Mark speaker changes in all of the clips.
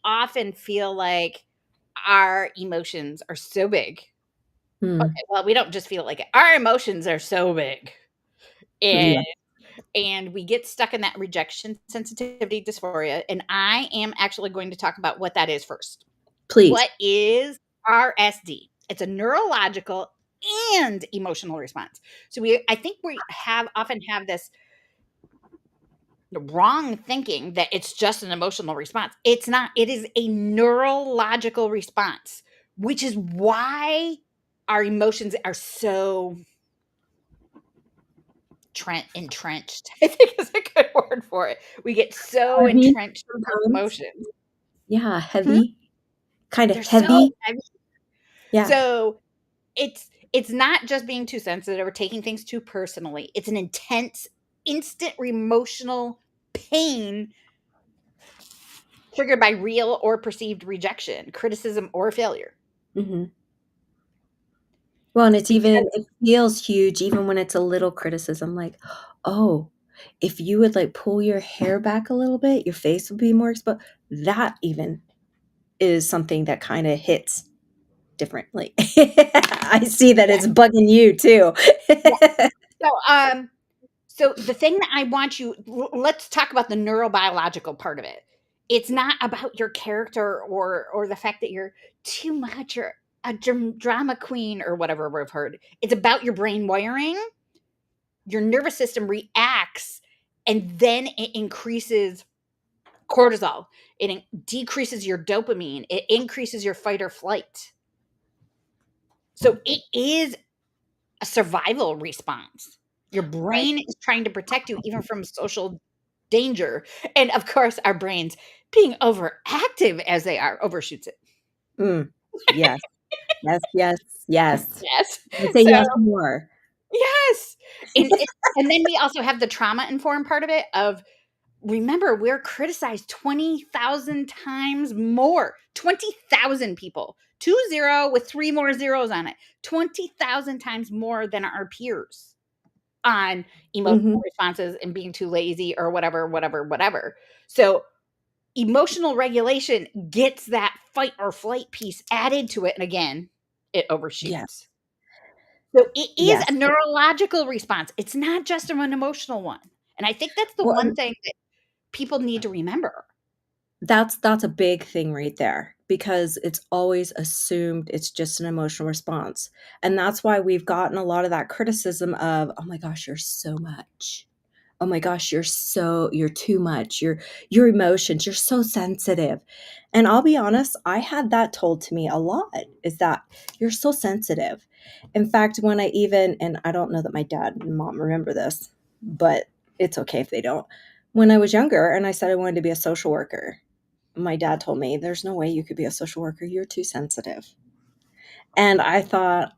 Speaker 1: often feel like our emotions are so big.
Speaker 2: Mm.
Speaker 1: Okay, well, we don't just feel like it. Our emotions are so big. And
Speaker 2: Yeah.
Speaker 1: and we get stuck in that rejection sensitivity dysphoria. And I am actually going to talk about what that is first.
Speaker 2: Please.
Speaker 1: What is RSD? It's a neurological and emotional response. So I think we often have this wrong thinking that it's just an emotional response. It's not. It is a neurological response, which is why our emotions are so entrenched. I think is a good word for it. We get so
Speaker 2: Heavy
Speaker 1: entrenched in those
Speaker 2: sometimes.
Speaker 1: emotions.
Speaker 2: Yeah,
Speaker 1: Hmm?
Speaker 2: heavy. Kind of
Speaker 1: They're so
Speaker 2: heavy.
Speaker 1: heavy.
Speaker 2: Yeah.
Speaker 1: So it's not just being too sensitive or taking things too personally. It's an intense, instant emotional pain triggered by real or perceived rejection, criticism, or failure.
Speaker 2: Mhm. Well, and
Speaker 1: Because
Speaker 2: it feels huge even when it's a little criticism, like, "Oh, if you would, like, pull your hair back a little bit, your face would be more exposed." That even is something that kinda hits differently. I see that
Speaker 1: yeah,
Speaker 2: it's bugging you too.
Speaker 1: yeah. So so the thing that I want you let's talk about the neurobiological part of it. It's not about your character or the fact that you're too much or a drama queen or whatever we've heard. It's about your brain wiring. Your nervous system reacts and then it increases cortisol. It decreases your dopamine. It increases your fight or flight. So it is a survival response. Your
Speaker 2: Right.
Speaker 1: brain is trying to protect you even from social danger. And of course, our brains, being overactive as they are, overshoots it.
Speaker 2: Mm. Yes. Yes, yes, yes.
Speaker 1: Yes.
Speaker 2: I say
Speaker 1: So,
Speaker 2: yes more.
Speaker 1: yes. And then we also have the trauma informed part of it of remember, we're criticized 20,000 times more. 20,000 people. 20 with 3 more zeros on it. 20,000 times more than our peers on emotional
Speaker 2: Mhm.
Speaker 1: responses and being too lazy or whatever, whatever, whatever. So emotional regulation gets that fight or flight piece added to it. And again, it
Speaker 2: Yeah.
Speaker 1: overshoots. So it is a
Speaker 2: Yes.
Speaker 1: neurological response. It's not just an emotional one. And I think that's the
Speaker 2: Well,
Speaker 1: one
Speaker 2: and
Speaker 1: thing that people need to remember.
Speaker 2: that's a big thing right there because it's always assumed it's just an emotional response. And that's why we've gotten a lot of that criticism of, "Oh my gosh, you're so much. Oh my gosh, you're too much. Your emotions, you're so sensitive." And I'll be honest, I had that told to me a lot is that you're so sensitive. In fact, when I even and I don't know that my dad and mom remember this, but it's okay if they don't. When I was younger and I said I wanted to be a social worker, my dad told me, "There's no way you could be a social worker. You're too sensitive." And I thought,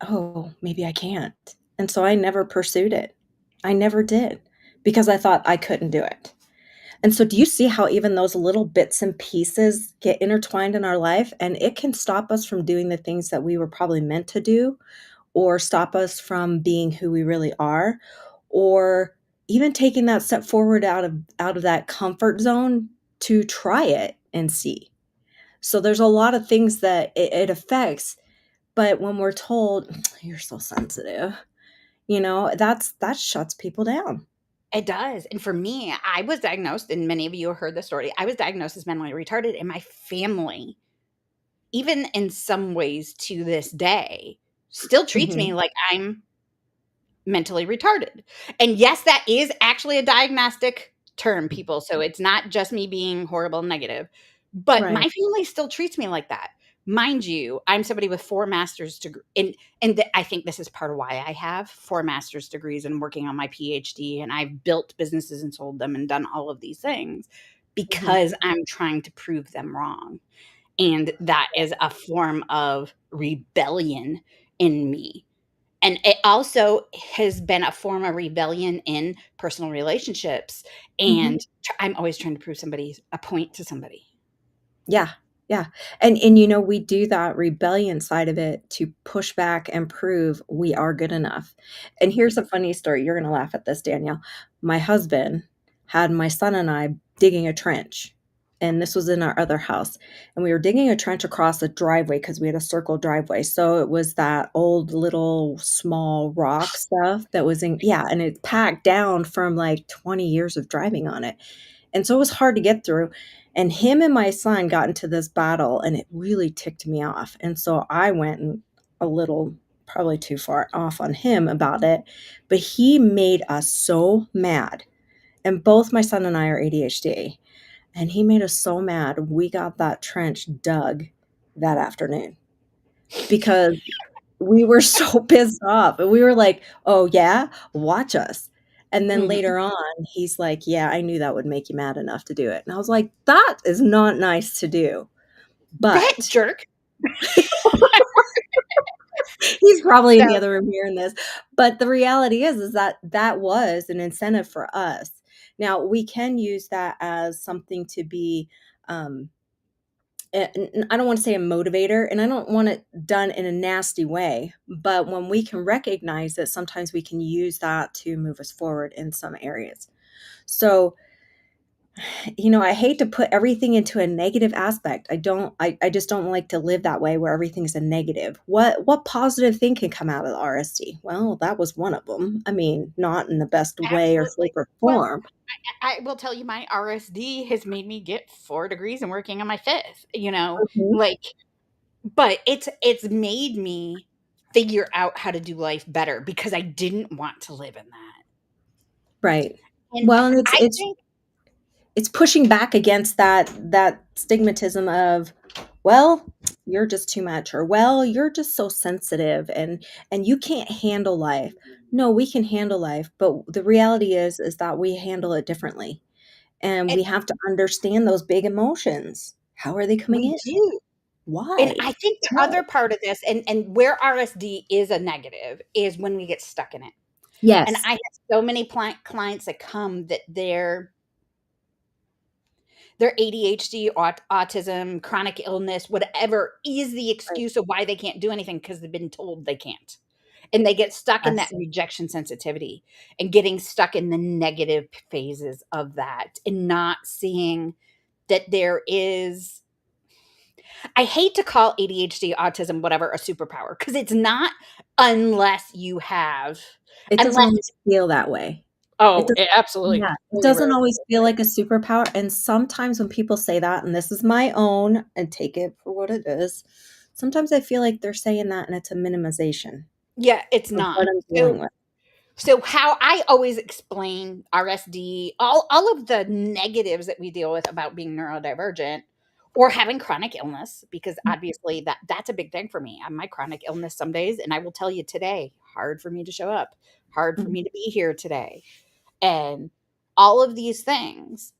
Speaker 2: "Oh, maybe I can't." And so I never pursued it. I never did because I thought I couldn't do it. And so do you see how even those little bits and pieces get intertwined in our life and it can stop us from doing the things that we were probably meant to do or stop us from being who we really are or even taking that step forward out of that comfort zone to try it and see. So there's a lot of things that it affects, but when we're told, "You're so sensitive," that shuts people down.
Speaker 1: It does. And for me, I was diagnosed, and many of you have heard the story. I was diagnosed as mentally retarded, and my family, even in some ways to this day, still treats me
Speaker 2: Mhm.
Speaker 1: like I'm mentally retarded. And yes, that is actually a diagnostic term, people. So it's not just me being horrible and negative, but my
Speaker 2: Right.
Speaker 1: family still treats me like that. Mind you, I'm somebody with 4 master's degrees, and I think this is part of why I have 4 master's degrees and working on my PhD, and I've built businesses and sold them and done all of these things
Speaker 2: Mhm.
Speaker 1: because I'm trying to prove them wrong. And that is a form of rebellion in me, and it also has been a form of rebellion in personal relationships,
Speaker 2: Mhm.
Speaker 1: and I'm always trying to prove somebody a point to somebody.
Speaker 2: Yeah, yeah, we do that rebellion side of it to push back and prove we are good enough. And here's a funny story, you're gonna laugh at this, Danielle. My husband had my son and I digging a trench, and this was in our other house, and we were digging a trench across the driveway because we had a circle driveway. So it was that old little small rock stuff that was in, yeah, and it packed down from like 20 years of driving on it. And so it was hard to get through. And him and my son got into this battle, and it really ticked me off. And so I went and a little, probably too far off on him about it, but he made us so mad. And both my son and I are ADHD. And he made us so mad. We got that trench dug that afternoon because we were so pissed off. And we were like, oh, yeah, watch us. And then
Speaker 1: Mhm.
Speaker 2: later on, he's like, yeah, I knew that would make you mad enough to do it. And I was like, that is not nice to do.
Speaker 1: That
Speaker 2: But
Speaker 1: jerk.
Speaker 2: he's probably in the
Speaker 1: So
Speaker 2: other room hearing this. But the reality is that that was an incentive for us. Now, we can use that as something to be, um, I don't want to say a motivator, and I don't want it done in a nasty way, but when we can recognize that sometimes we can use that to move us forward in some areas. So, I hate to put everything into a negative aspect. I just don't like to live that way where everything's a negative. What positive thing can come out of the RSD? Well, that was one of them. I mean, not in the best way or
Speaker 1: absolutely.
Speaker 2: shape or
Speaker 1: Well,
Speaker 2: form.
Speaker 1: I will tell you my RSD has made me get 4 degrees and working on my 5th,
Speaker 2: Mhm.
Speaker 1: like, but it's made me figure out how to do life better because I didn't want to live in that.
Speaker 2: Right.
Speaker 1: And
Speaker 2: Well, and it's
Speaker 1: I
Speaker 2: it's
Speaker 1: think
Speaker 2: it's pushing back against that stigmatism of, well, you're just too much, or well, you're just so sensitive, and you can't handle life. No, we can handle life, but the reality is that we handle it differently, and
Speaker 1: it,
Speaker 2: we have to understand those big emotions. How are they coming
Speaker 1: we
Speaker 2: in?
Speaker 1: do. And
Speaker 2: Why?
Speaker 1: I think the
Speaker 2: Why?
Speaker 1: other part of this and where RSD is a negative is when we get stuck in it. And
Speaker 2: Yes.
Speaker 1: I have so many clients that come that their ADHD, autism, chronic illness, whatever is the
Speaker 2: Right.
Speaker 1: excuse of why they can't do anything because they've been told they can't. And they get stuck in that
Speaker 2: Yes.
Speaker 1: rejection sensitivity and getting stuck in the negative phases of that and not seeing that there is, I hate to call ADHD, autism, whatever, a superpower because it's not unless you have,
Speaker 2: It doesn't
Speaker 1: unless,
Speaker 2: always feel that way. It
Speaker 1: oh,
Speaker 2: does.
Speaker 1: it absolutely
Speaker 2: Yeah, it
Speaker 1: really
Speaker 2: doesn't
Speaker 1: rarely
Speaker 2: always
Speaker 1: feels
Speaker 2: feel
Speaker 1: like,
Speaker 2: like a superpower, and sometimes when people say that, and this is my own, and take it for what it is, sometimes I feel like they're saying that and it's a minimization
Speaker 1: yeah, it's
Speaker 2: of
Speaker 1: not.
Speaker 2: what I'm dealing
Speaker 1: So
Speaker 2: with.
Speaker 1: So how I always explain RSD, all of the negatives that we deal with about being neurodivergent or having chronic illness, because obviously that's a big thing for me. My chronic illness some days, and I will tell you today, hard for me to show up, hard for
Speaker 2: Mhm.
Speaker 1: me to be here today. And all of these things,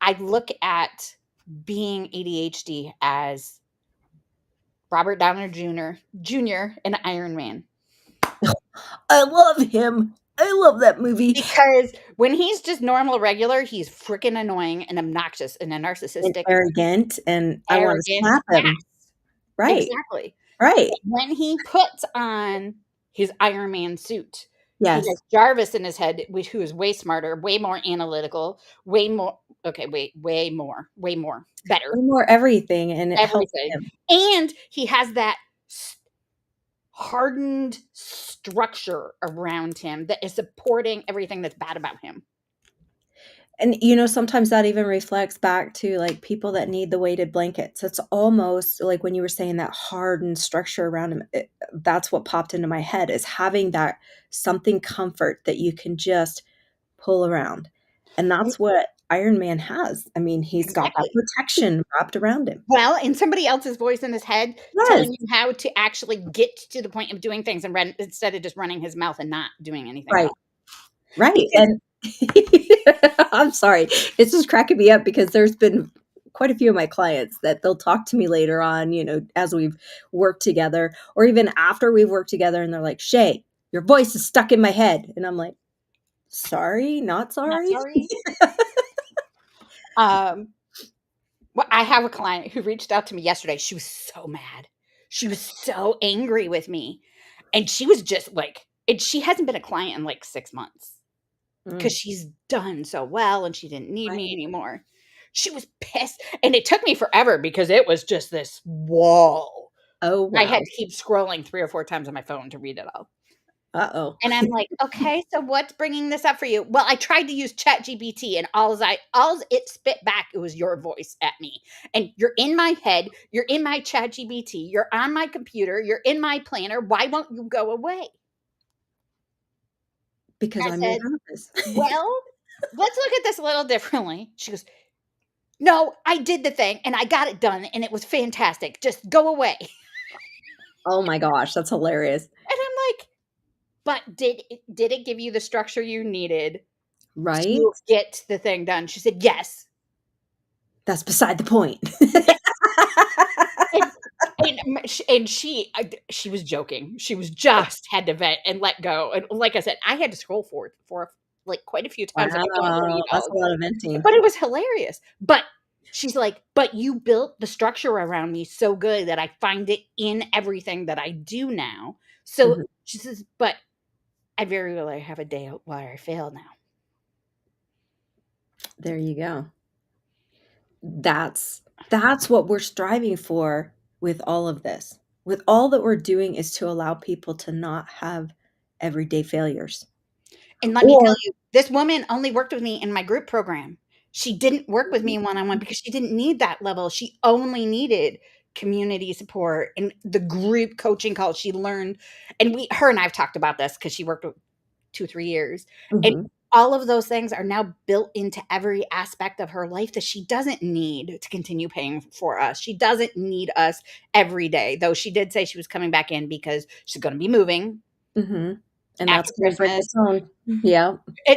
Speaker 1: I look at being ADHD as Robert Downer Jr. and Iron Man.
Speaker 2: I love him. I love that movie.
Speaker 1: Because when he's just normal, regular, he's freaking annoying and obnoxious and a
Speaker 2: And
Speaker 1: narcissistic,
Speaker 2: arrogant, and I wanna
Speaker 1: arrogant.
Speaker 2: slap
Speaker 1: Yes,
Speaker 2: him. Right,
Speaker 1: exactly.
Speaker 2: right.
Speaker 1: When he puts on his Iron Man suit, he
Speaker 2: Yes.
Speaker 1: has Jarvis in his head, who is way smarter, way more analytical, way more okay, way more, better,
Speaker 2: Way more everything, and it helps
Speaker 1: everything.
Speaker 2: him.
Speaker 1: And he has that hardened structure around him that is supporting everything that's bad about him.
Speaker 2: And, sometimes that even reflects back to, like, people that need the weighted blankets. It's almost like when you were saying that hardened structure around him, that's what popped into my head, is having that something comfort that you can just pull around. And that's what Iron Man has. I mean, he's got that
Speaker 1: Exactly.
Speaker 2: protection wrapped around him.
Speaker 1: Well, and somebody else's voice in his head
Speaker 2: Yes.
Speaker 1: telling you how to actually get to the point of doing things and instead of just running his mouth and not doing anything
Speaker 2: Right.
Speaker 1: else.
Speaker 2: Right,
Speaker 1: Because
Speaker 2: and I'm sorry, it's just cracking me up because there's been quite a few of my clients that they'll talk to me later on, as we've worked together, or even after we've worked together, and they're like, "Shay, your voice is stuck in my head." And I'm like, "Sorry, not
Speaker 1: not
Speaker 2: sorry."
Speaker 1: sorry. Um, well, I have a client who reached out to me yesterday. She was so mad. She was so angry with me. And she was just like, and she hasn't been a client in like 6 months because
Speaker 2: Mm,
Speaker 1: she's done so well and she didn't need me
Speaker 2: right.
Speaker 1: anymore. She was pissed, and it took me forever because it was just this wall.
Speaker 2: Oh,
Speaker 1: I had
Speaker 2: wow.
Speaker 1: to keep scrolling 3 or 4 times on my phone to read it all.
Speaker 2: Uh-oh.
Speaker 1: And I'm like, "Okay, so what's bringing this up for you?" Well, I tried to use ChatGPT, and alls it spit back, it was your voice at me. And you're in my head, you're in my ChatGPT, you're on my computer, you're in my planner. Why won't you go away?
Speaker 2: Because
Speaker 1: I
Speaker 2: I'm your
Speaker 1: said,
Speaker 2: therapist.
Speaker 1: "Well, let's look at this a little differently." She goes, "No, I did the thing and I got it done and it was fantastic. Just go away." And
Speaker 2: Oh my gosh, that's hilarious.
Speaker 1: I'm like, "But did it give you the structure you needed
Speaker 2: Right?
Speaker 1: to get the thing done?" She said, "Yes."
Speaker 2: That's beside the point.
Speaker 1: Yeah. And she was joking. She was just had to vent and let go, and like I said, I had to scroll for, like, quite a few times on my phone to
Speaker 2: Wow,
Speaker 1: read
Speaker 2: that's
Speaker 1: all
Speaker 2: a
Speaker 1: of
Speaker 2: lot
Speaker 1: it,
Speaker 2: of venting.
Speaker 1: but it was hilarious. But she's like, "But you built the structure around me so good that I find it in everything that I do now." So,
Speaker 2: Mhm.
Speaker 1: she says, "But I very rarely have a day where I fail now."
Speaker 2: There you go. That's what we're striving for with all of this. With all that we're doing is to allow people to not have everyday failures.
Speaker 1: And let me tell
Speaker 2: Or
Speaker 1: you, this woman only worked with me in my group program. She didn't work with me one-on-one because she didn't need that level. She only needed community support and the group coaching calls she learned. And her and I've talked about this because she worked with 2, 3 years. And
Speaker 2: Mhm,
Speaker 1: all of those things are now built into every aspect of her life that she doesn't need to continue paying for us. She doesn't need us every day, though she did say she was coming back in because she's going to be moving
Speaker 2: mhm, and
Speaker 1: after
Speaker 2: that's gonna bring
Speaker 1: Christmas.
Speaker 2: its own. Yeah,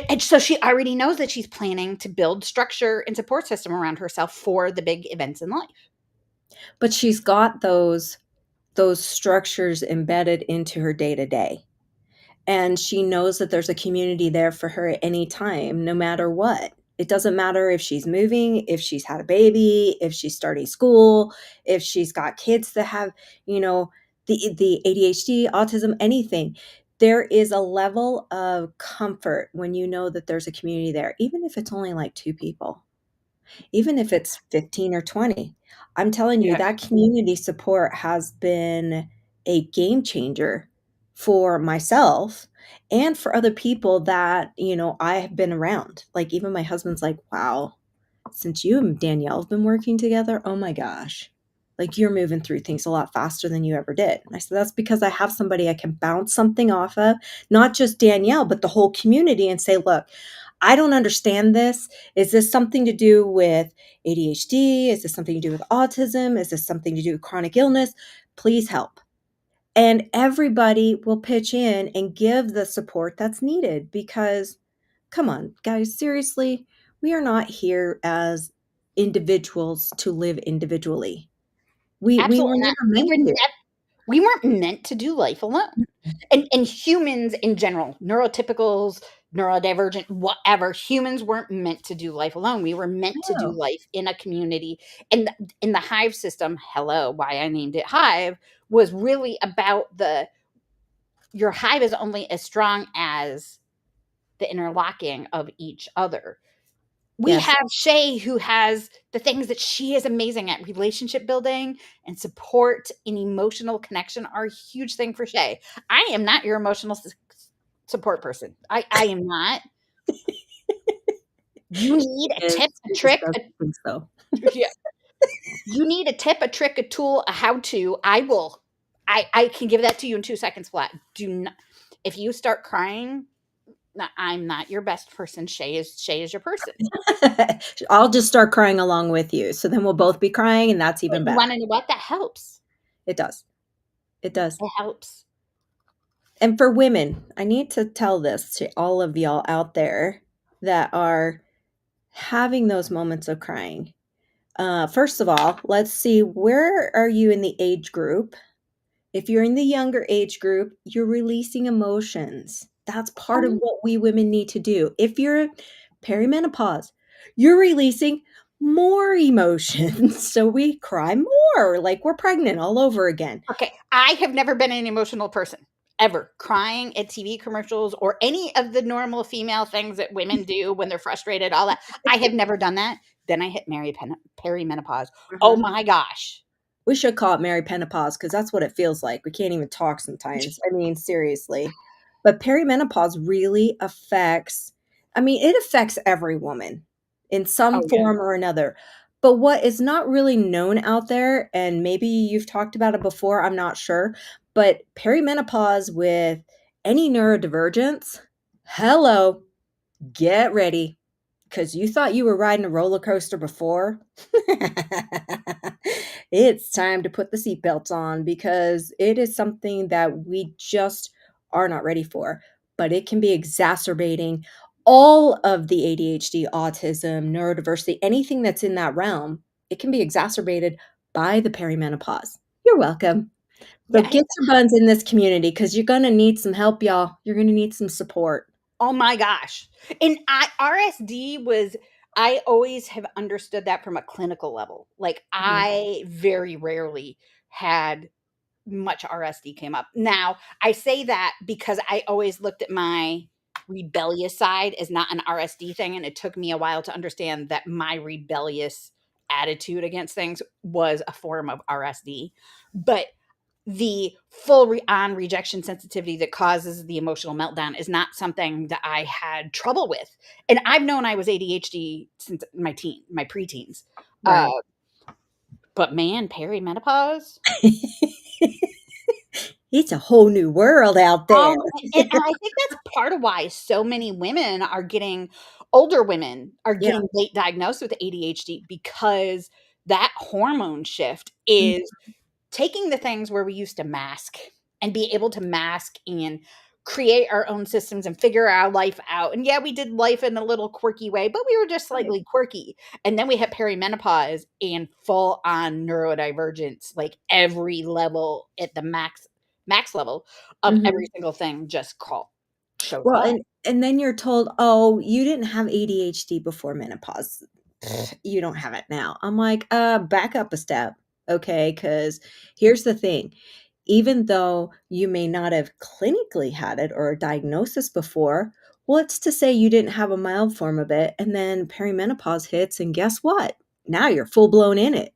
Speaker 1: And so she already knows that she's planning to build structure and support system around herself for the big events in life.
Speaker 2: but she's got those structures embedded into her day-to-day. And she knows that there's a community there for her at any time, no matter what. It doesn't matter if she's moving, if she's had a baby, if she's starting school, if she's got kids that have, you know, the ADHD, autism, anything. There is a level of comfort when you know that there's a community there, even if it's only like 2 people. Even if it's 15 or 20. I'm telling you,
Speaker 1: Yeah.
Speaker 2: that community support has been a game changer for myself and for other people that, I have been around. Like, even my husband's like, "Wow, since you and Danielle have been working together, oh my gosh, like, you're moving through things a lot faster than you ever did." And I said, "That's because I have somebody I can bounce something off of, not just Danielle, but the whole community, and say, 'Look, I don't understand this. Is this something to do with ADHD? Is this something to do with autism? Is this something to do with chronic illness? Please help.'" And everybody will pitch in and give the support that's needed because, come on, guys, seriously, we are not here as individuals to live individually. We were
Speaker 1: Absolutely not.
Speaker 2: never meant to.
Speaker 1: We weren't meant to do life alone. And humans in general, neurotypicals, neurodivergent, whatever, humans weren't meant to do life alone. We were meant to do
Speaker 2: No.
Speaker 1: life in a community. And in the hive system, hello, why I named it hive, was really about your hive is only as strong as the interlocking of each other. We
Speaker 2: Yes.
Speaker 1: have Shay who has the things that she is amazing at. Relationship building and support and emotional connection are a huge thing for Shay. I am not your emotional support person. I am not. You need a tip, a
Speaker 2: It just
Speaker 1: trick,
Speaker 2: doesn't think so.
Speaker 1: yeah. You need a tip, a trick, a tool, a how to. I can give that to you in 2 seconds flat. Do not if you start crying, no, I'm not your best person. Shay is your person.
Speaker 2: I'll just start crying along with you, so then we'll both be crying, and that's even
Speaker 1: You
Speaker 2: better.
Speaker 1: wanna know what? That helps.
Speaker 2: It does. It does.
Speaker 1: It helps.
Speaker 2: And for women, I need to tell this to all of y'all out there that are having those moments of crying. First of all, let's see, where are you in the age group? If you're in the younger age group, you're releasing emotions. That's part of
Speaker 1: Um,
Speaker 2: what we women need to do. If you're perimenopause, you're releasing more emotions. So we cry more like we're pregnant all over again.
Speaker 1: okay, I have never been an emotional person. ever crying at TV commercials or any of the normal female things that women do when they're frustrated, all that. I have never done that. Then I hit perimenopause. Oh
Speaker 2: Mhm.
Speaker 1: my gosh.
Speaker 2: We should call it perimenopause because that's what it feels like. We can't even talk sometimes. I mean, seriously. But perimenopause really affects, I mean, it affects every woman in some
Speaker 1: Oh yeah.
Speaker 2: form or another. But what is not really known out there, and maybe you've talked about it before, I'm not sure, but perimenopause with any neurodivergence, hello, get ready. Because you thought you were riding a roller coaster before. It's time to put the seatbelts on because it is something that we just are not ready for. But it can be exacerbating all of the ADHD, autism, neurodiversity, anything that's in that realm. It can be exacerbated by the perimenopause. You're welcome. So
Speaker 1: Yes.
Speaker 2: get your buns in this community because you're going to need some help, y'all. You're going to need some support.
Speaker 1: Oh my gosh. And RSD was, I always have understood that from a clinical level. Like
Speaker 2: Mhm.
Speaker 1: I very rarely had much RSD came up. Now, I say that because I always looked at my rebellious side as not an RSD thing, and it took me a while to understand that my rebellious attitude against things was a form of RSD. But the full on rejection sensitivity that causes the emotional meltdown is not something that I had trouble with. And I've known I was ADHD since my preteens. Uh,
Speaker 2: Right.
Speaker 1: but man, perimenopause.
Speaker 2: It's a whole new world out there.
Speaker 1: And I think that's part of why so many women are getting older women are
Speaker 2: Yeah.
Speaker 1: getting late diagnosed with ADHD because that hormone shift
Speaker 2: Mm.
Speaker 1: is taking the things where we used to mask and be able to mask and create our own systems and figure our life out. And yeah, we did life in a little quirky way, but we were just
Speaker 2: Right.
Speaker 1: slightly quirky. And then we hit perimenopause and full on neurodivergence, like every level at the max level of every
Speaker 2: Mhm.
Speaker 1: single thing just shows
Speaker 2: Well,
Speaker 1: up.
Speaker 2: and then you're told, "Oh, you didn't have ADHD before menopause. You don't have it now." I'm like, back up a step, okay? Because here's the thing, even though you may not have clinically had it or a diagnosis before, what's to say you didn't have a mild form of it, and then perimenopause hits, and guess what? Now you're full blown in it.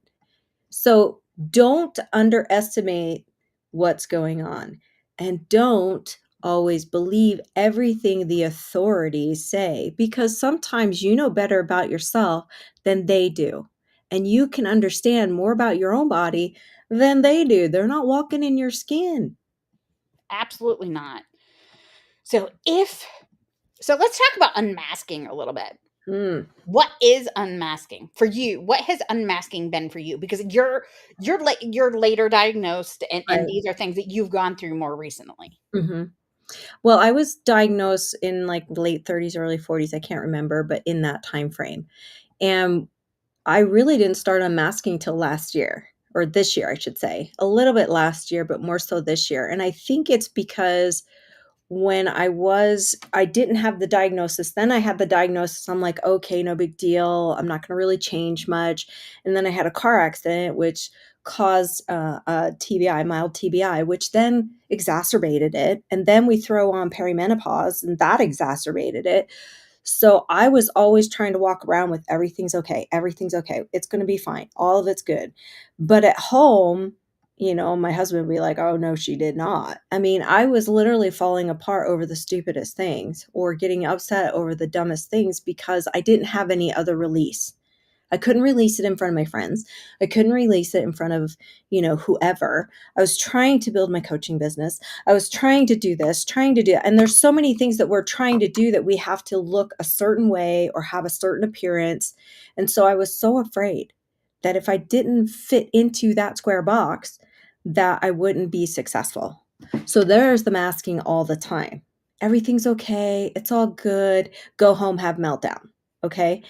Speaker 2: So don't underestimate what's going on and don't always believe everything the authorities say because sometimes you know better about yourself than they do. And you can understand more about your own body than they do. They're not walking in your skin.
Speaker 1: Absolutely not. So let's talk about unmasking a little bit.
Speaker 2: Mm,
Speaker 1: What is unmasking for you? What has unmasking been for you? Because you're later diagnosed, and
Speaker 2: right.
Speaker 1: these are things that you've gone through more recently.
Speaker 2: Hmm. Well, I was diagnosed in like late 30s, early 40s. I can't remember, but in that time frame. And I really didn't start unmasking till last year, or this year, I should say. A little bit last year, but more so this year. And I think it's because when I didn't have the diagnosis, then I had the diagnosis. I'm like, okay, no big deal. I'm not going to really change much. And then I had a car accident, which caused a TBI, mild TBI, which then exacerbated it. And then we throw on perimenopause, and that exacerbated it. So I was always trying to walk around with everything's okay. Everything's okay. It's going to be fine. All of it's good. But at home, my husband would be like, "Oh no, she did not." I mean, I was literally falling apart over the stupidest things or getting upset over the dumbest things because I didn't have any other release. I couldn't release it in front of my friends. I couldn't release it in front of, whoever. I was trying to build my coaching business. I was trying to do this, trying to do that. And there's so many things that we're trying to do that we have to look a certain way or have a certain appearance. And so I was so afraid that if I didn't fit into that square box, that I wouldn't be successful. So there's the masking all the time. Everything's okay. It's all good. Go home, have meltdown. Okay.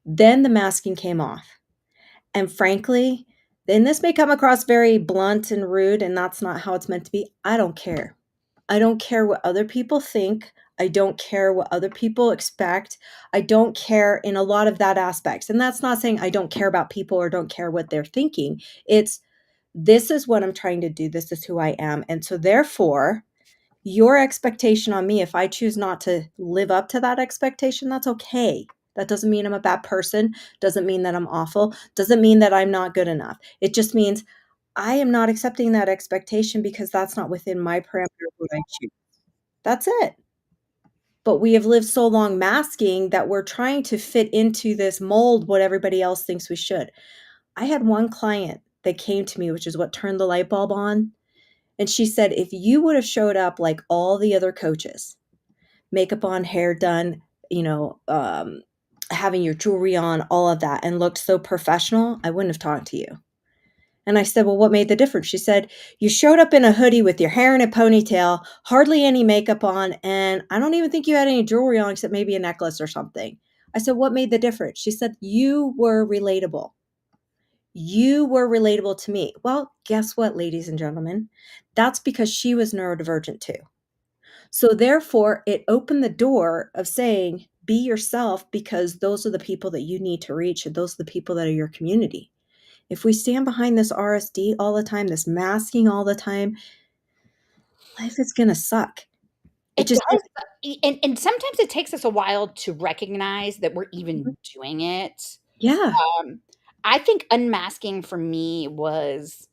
Speaker 2: Then the masking came off. And frankly, and this may come across very blunt and rude, and that's not how it's meant to be. I don't care. I don't care what other people think. I don't care what other people expect. I don't care in a lot of that aspects. And that's not saying I don't care about people or don't care what they're thinking. It's this is what I'm trying to do. This is who I am. And so therefore, Your expectation on me, if I choose not to live up to that expectation, that's okay. That doesn't mean I'm a bad person, doesn't mean that I'm awful, doesn't mean that I'm not good enough. It just means I am not accepting that expectation because that's not within my parameter of what I choose. That's it. But we have lived so long masking that we're trying to fit into this mold what everybody else thinks we should. I had one client that came to me, which is what turned the light bulb on. And she said, if you would have showed up like all the other coaches, makeup on, hair done, you know, having your jewelry on, all of that, and looked so professional, I wouldn't have talked to you. And I said, well, what made the difference? She said, you showed up in a hoodie with your hair in a ponytail, hardly any makeup on, and I don't even think you had any jewelry on except maybe a necklace or something. I said, what made the difference? She said, you were relatable. You were relatable to me. Well, guess what, ladies and gentlemen? That's because she was neurodivergent too. So therefore, it opened the door of saying, be yourself because those are the people that you need to reach and those are the people that are your community. If we stand behind this RSD all the time, this masking all the time, life is going to suck. It
Speaker 1: It
Speaker 2: just is.
Speaker 1: does, and sometimes it takes us a while to recognize that we're even doing it.
Speaker 2: Yeah.
Speaker 1: Um, I think unmasking for me was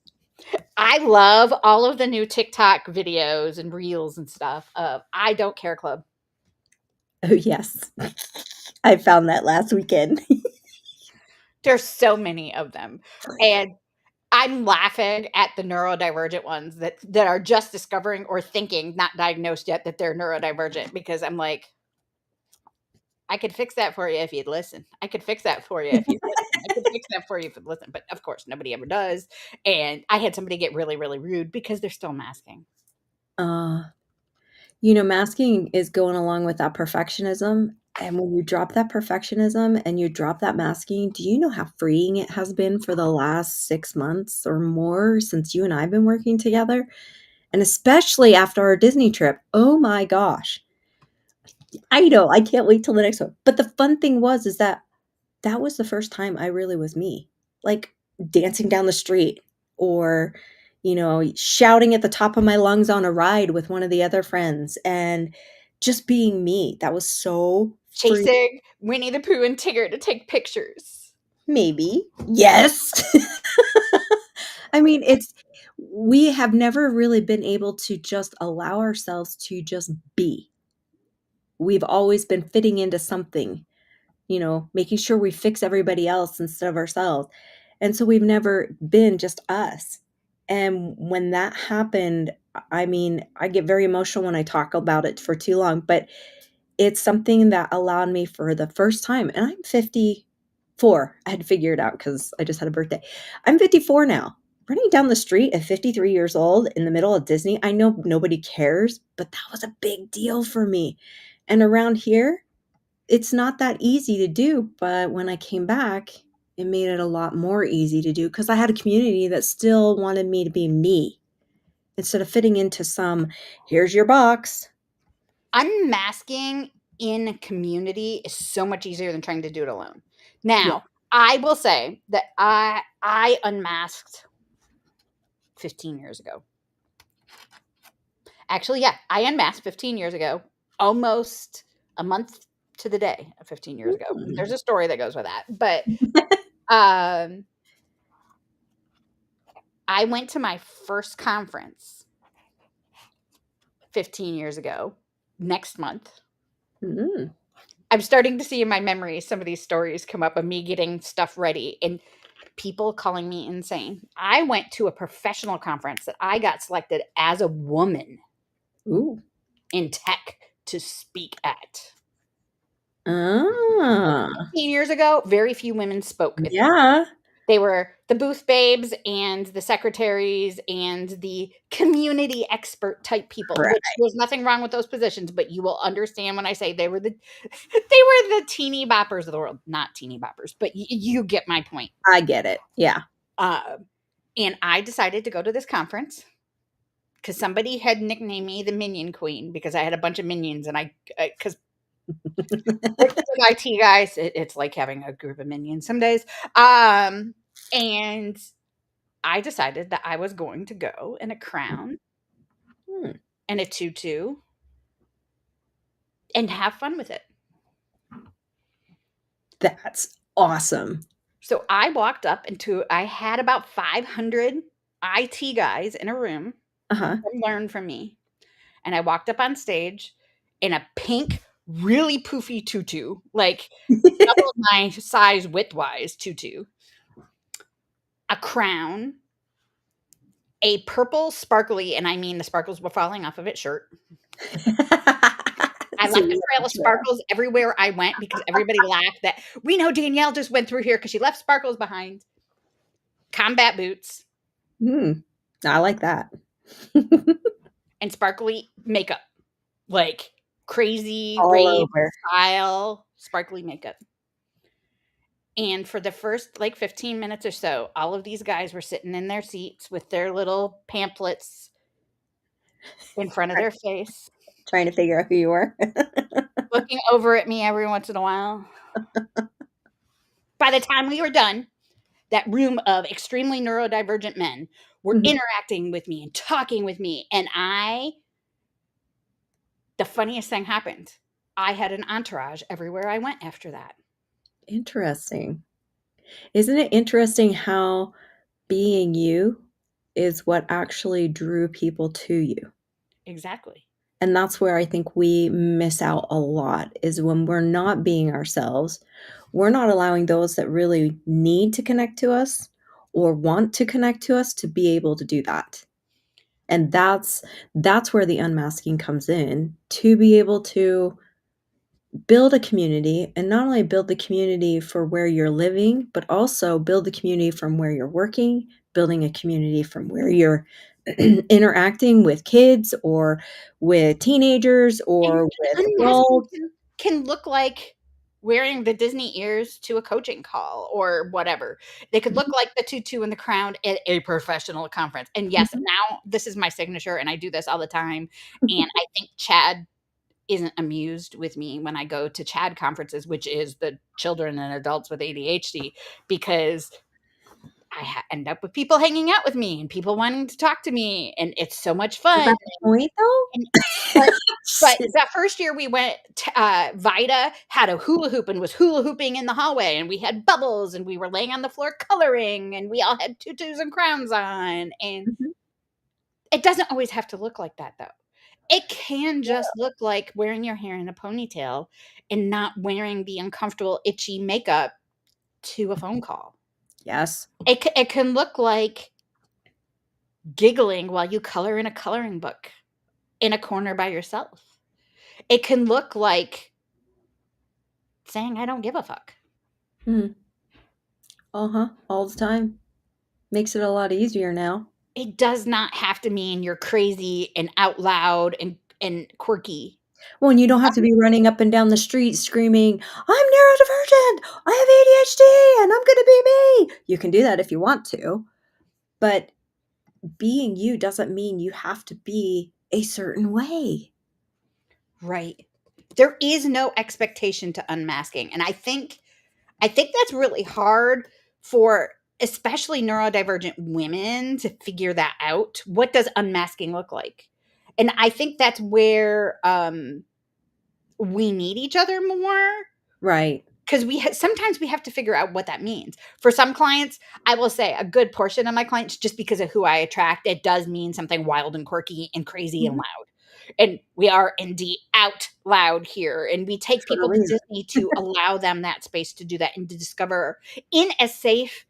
Speaker 1: I love all of the new TikTok videos and reels and stuff of I don't care club.
Speaker 2: Oh, yes. I found that last weekend.
Speaker 1: There's so many of them, and I'm laughing at the neurodivergent ones that are just discovering or thinking, not diagnosed yet, that they're neurodivergent because I'm like, I could fix that for you if you'd listen. I could fix that for you if you'd listen. I could fix that for you if you'd listen. But of course, nobody ever does. And I had somebody get really, really rude because they're still masking.
Speaker 2: Uh, you know, masking is going along with that perfectionism. And when you drop that perfectionism and you drop that masking, do you know how freeing it has been for the last 6 months or more since you and I have been working together? And especially after our Disney trip. Oh my gosh. I know. I can't wait till the next one. But the fun thing was, is that that was the first time I really was me, like dancing down the street or, shouting at the top of my lungs on a ride with one of the other friends and just being me. That was so free.
Speaker 1: Chasing Winnie the Pooh and Tigger to take pictures.
Speaker 2: Maybe. Yes. I mean, we have never really been able to just allow ourselves to just be. We've always been fitting into something, making sure we fix everybody else instead of ourselves. And so we've never been just us. And when that happened, I mean, I get very emotional when I talk about it for too long, but it's something that allowed me for the first time. And I'm 54. I had to figure it out because I just had a birthday. I'm 54 now. Running down the street at 53 years old in the middle of Disney, I know nobody cares, but that was a big deal for me. And around here, it's not that easy to do, but when I came back, it made it a lot more easy to do because I had a community that still wanted me to be me instead of fitting into some, here's your box.
Speaker 1: Unmasking in community is so much easier than trying to do it alone.
Speaker 2: Yeah.
Speaker 1: Now, I will say that I unmasked 15 years ago. Actually, yeah, I unmasked 15 years ago, almost a month to the day of 15 years ago.
Speaker 2: Mm.
Speaker 1: There's a story that goes with that. But um, I went to my first conference 15 years ago next month.
Speaker 2: Mm.
Speaker 1: I'm starting to see in my memory some of these stories come up of me getting stuff ready and people calling me insane. I went to a professional conference that I got selected as a woman
Speaker 2: Ooh.
Speaker 1: in tech to speak at.
Speaker 2: Ah.
Speaker 1: 15 years ago, very few women spoke at these.
Speaker 2: Yeah.
Speaker 1: They were the booth babes and the secretaries and the community expert type people,
Speaker 2: Right.
Speaker 1: which there's nothing wrong with those positions, but you will understand when I say they were the they were the teeny boppers of the world. Not teeny boppers, but you get my point.
Speaker 2: I get it. Yeah.
Speaker 1: Uh, and I decided to go to this conference because somebody had nicknamed me the Minion Queen because I had a bunch of minions, and because working with IT guys, it's like having a group of minions some days. And I decided that I was going to go in a crown
Speaker 2: Hmm.
Speaker 1: and a tutu and have fun with it.
Speaker 2: That's awesome.
Speaker 1: So I walked up into I had about 500 IT guys in a room to
Speaker 2: Uh-huh.
Speaker 1: come learn from me. And I walked up on stage in a pink, really poofy tutu, like double my size width-wise tutu, a crown, a purple sparkly, and I mean the sparkles were falling off of it, shirt. I
Speaker 2: So
Speaker 1: left a
Speaker 2: you
Speaker 1: trail of sparkles everywhere I went because everybody laughed that we know Danielle just went through here because she left sparkles behind. Combat boots
Speaker 2: I like that.
Speaker 1: and sparkly makeup, like crazy
Speaker 2: All
Speaker 1: rave
Speaker 2: over.
Speaker 1: style sparkly makeup. And for the first like 15 minutes or so, all of these guys were sitting in their seats with their little pamphlets in front of their face,
Speaker 2: Trying to figure out who you were.
Speaker 1: looking over at me every once in a while. By the time we were done, that room of extremely neurodivergent men were
Speaker 2: Mhm.
Speaker 1: interacting with me and talking with me. And the funniest thing happened. I had an entourage everywhere I went after that.
Speaker 2: Interesting. Isn't it interesting how being you is what actually drew people to you?
Speaker 1: Exactly.
Speaker 2: And that's where I think we miss out a lot is when we're not being ourselves, we're not allowing those that really need to connect to us or want to connect to us to be able to do that. And that's where the unmasking comes in to be able to build a community and not only build the community for where you're living, but also build the community from where you're working, building a community from where you're interacting with kids or with teenagers
Speaker 1: And
Speaker 2: or with
Speaker 1: unmasking
Speaker 2: adults.
Speaker 1: can look like wearing the Disney ears to a coaching call or whatever. They could look
Speaker 2: Mhm,
Speaker 1: like the tutu and the crown at a professional conference. And yes,
Speaker 2: mhm.
Speaker 1: now this is my signature and I do this all the time. And I think Chad isn't amused with me when I go to Chad conferences, which is the children and adults with ADHD, because end up with people hanging out with me and people wanting to talk to me, and it's so much
Speaker 2: Is
Speaker 1: fun.
Speaker 2: that the point though?
Speaker 1: And but that first year we went, Vida had a hula hoop and was hula hooping in the hallway, and we had bubbles, and we were laying on the floor coloring, and we all had tutus and crowns on. And
Speaker 2: Mhm.
Speaker 1: it doesn't always have to look like that, though. It can just look like wearing your hair in a ponytail and not wearing the uncomfortable, itchy makeup to a phone call.
Speaker 2: Yes.
Speaker 1: It can look like giggling while you color in a coloring book in a corner by yourself. It can look like saying, "I don't give a fuck."
Speaker 2: Mhm. Uh-huh. All the time. Makes it a lot easier now.
Speaker 1: It does not have to mean you're crazy and out loud and quirky.
Speaker 2: Well, and you don't have to be running up and down the street screaming, "I'm neurodivergent, I have ADHD, and I'm gonna be me." You can do that if you want to, but being you doesn't mean you have to be a certain way.
Speaker 1: Right. There is no expectation to unmasking, and I think that's really hard for especially neurodivergent women to figure that out. What does unmasking look like? And I think that's where, we need each other more.
Speaker 2: Right.
Speaker 1: 'Cause sometimes we have to figure out what that means. For some clients, I will say a good portion of my clients, just because of who I attract, it does mean something wild and quirky and crazy and
Speaker 2: Mhm.
Speaker 1: loud. And we are indeed out loud here, and we take
Speaker 2: For a
Speaker 1: people to
Speaker 2: reason.
Speaker 1: Disney to allow them that space to do that and to discover in a safe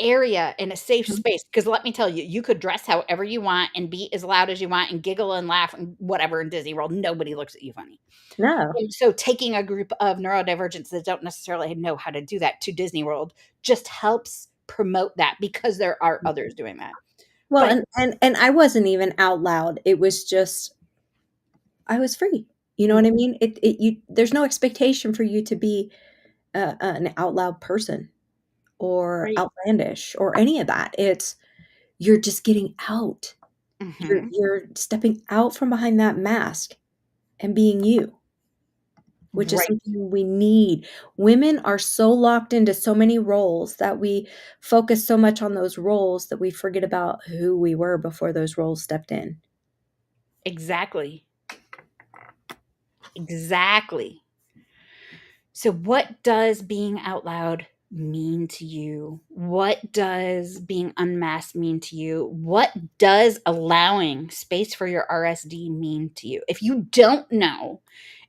Speaker 1: area, in a safe
Speaker 2: Mhm.
Speaker 1: space. Because let me tell you, you could dress however you want and be as loud as you want and giggle and laugh and whatever in Disney World. Nobody looks at you funny.
Speaker 2: No.
Speaker 1: And so taking a group of neurodivergents that don't necessarily know how to do that to Disney World just helps promote that because there are others doing that.
Speaker 2: Well,
Speaker 1: But
Speaker 2: and I wasn't even out loud. It was just I was free. You know
Speaker 1: mm,
Speaker 2: what I mean? It you there's no expectation for you to be an out loud person or
Speaker 1: right.
Speaker 2: outlandish or any of that. It's you're just getting out. You're
Speaker 1: Mhm.
Speaker 2: you're stepping out from behind that mask and being you, which is
Speaker 1: Right.
Speaker 2: something we need. Women are so locked into so many roles that we focus so much on those roles that we forget about who we were before those roles stepped in.
Speaker 1: Exactly. Exactly. So, what does being out loud mean to you? What does being unmasked mean to you? What does allowing space for your RSD mean to you? If you don't know,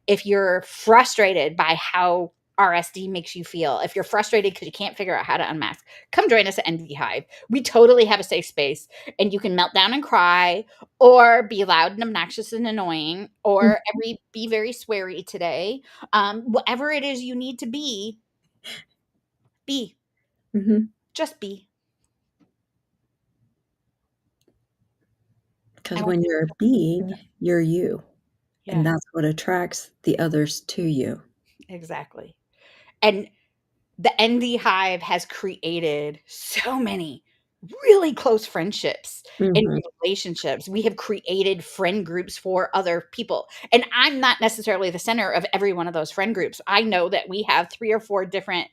Speaker 1: if you're frustrated by how RSD makes you feel, if you're frustrated because you can't figure out how to unmask, come join us at ND Hive. We totally have a safe space, and you can melt down and cry, or be loud and obnoxious and annoying, or be very sweary today. Whatever it is you need to be,
Speaker 2: Mhm.
Speaker 1: just be. I
Speaker 2: Because
Speaker 1: want
Speaker 2: when
Speaker 1: you
Speaker 2: you're
Speaker 1: to,
Speaker 2: being, you're you, and
Speaker 1: yeah,
Speaker 2: that's what attracts the others to you.
Speaker 1: exactly. And the ND Hive has created so many really close friendships and
Speaker 2: Mhm.
Speaker 1: relationships. We have created friend groups for other people. And I'm not necessarily the center of every one of those friend groups. I know that we have 3 or 4 different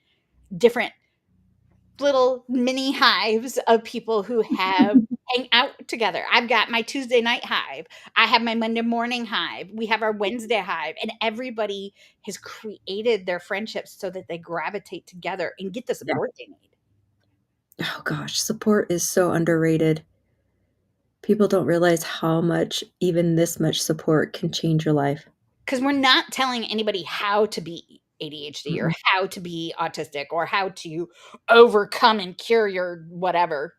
Speaker 1: little mini hives of people who have hang out together. I've got my Tuesday night hive. I have my Monday morning hive. We have our Wednesday hive, and everybody has created their friendships so that they gravitate together and get the
Speaker 2: Yeah.
Speaker 1: support they need.
Speaker 2: Oh gosh, support is so underrated. People don't realize how much even this much support can change your life.
Speaker 1: Because we're not telling anybody how to be ADHD or
Speaker 2: Mm-mm.
Speaker 1: how to be autistic or how to overcome and cure your whatever.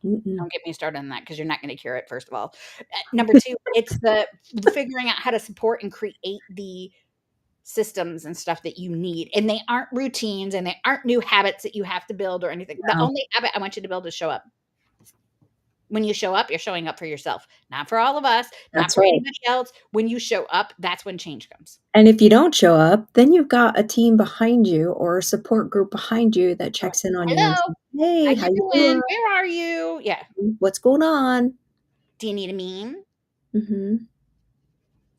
Speaker 2: Mm-mm.
Speaker 1: Don't get me started on that because you're not going to cure it, first of all. Number two, it's the figuring out how to support and create the systems and stuff that you need. And they aren't routines and they aren't new habits that you have to build or anything. The
Speaker 2: No,
Speaker 1: only habit I want you to build is show up. When you show up, you're showing up for yourself, not for all of us, not
Speaker 2: that's
Speaker 1: for
Speaker 2: right.
Speaker 1: anybody else. When you show up, that's when change comes.
Speaker 2: And if you don't show up, then you've got a team behind you or a support group behind you that
Speaker 1: You're like,
Speaker 2: checks in on you and
Speaker 1: hello,
Speaker 2: says, "Hey,
Speaker 1: how
Speaker 2: how
Speaker 1: you
Speaker 2: you
Speaker 1: doing?
Speaker 2: doing?
Speaker 1: Where are you? Yeah.
Speaker 2: What's going on?
Speaker 1: Do you need a meme?
Speaker 2: Mhm.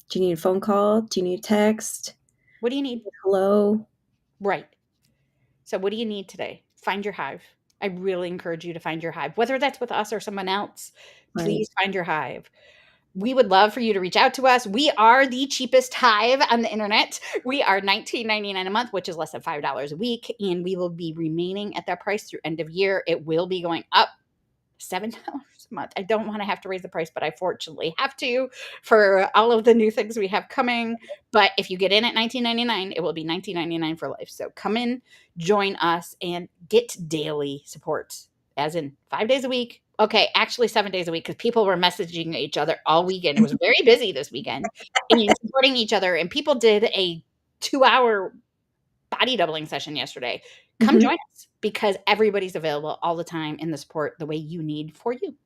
Speaker 2: Do you need a phone call? Do you need a text?
Speaker 1: What do you need?
Speaker 2: Hello?"
Speaker 1: Right. So, what do you need today? Find your hive. I really encourage you to find your hive, whether that's with us or someone else.
Speaker 2: Right.
Speaker 1: Please find your hive. We would love for you to reach out to us. We are the cheapest hive on the internet. We are $19.99 a month, which is less than $5 a week, and we will be remaining at that price through end of year. It will be going up $7 a month. I don't want to have to raise the price, but I fortunately have to for all of the new things we have coming. But if you get in at $19.99, it will be $19.99 for life. So come in, join us, and get daily support, as in 5 days a week. Okay, actually 7 days a week because people were messaging each other all weekend. It was very busy this weekend and supporting each other. And people did a 2 hour body doubling session yesterday. Come
Speaker 2: Mhm.
Speaker 1: join us because everybody's available all the time in the support the way you need for you.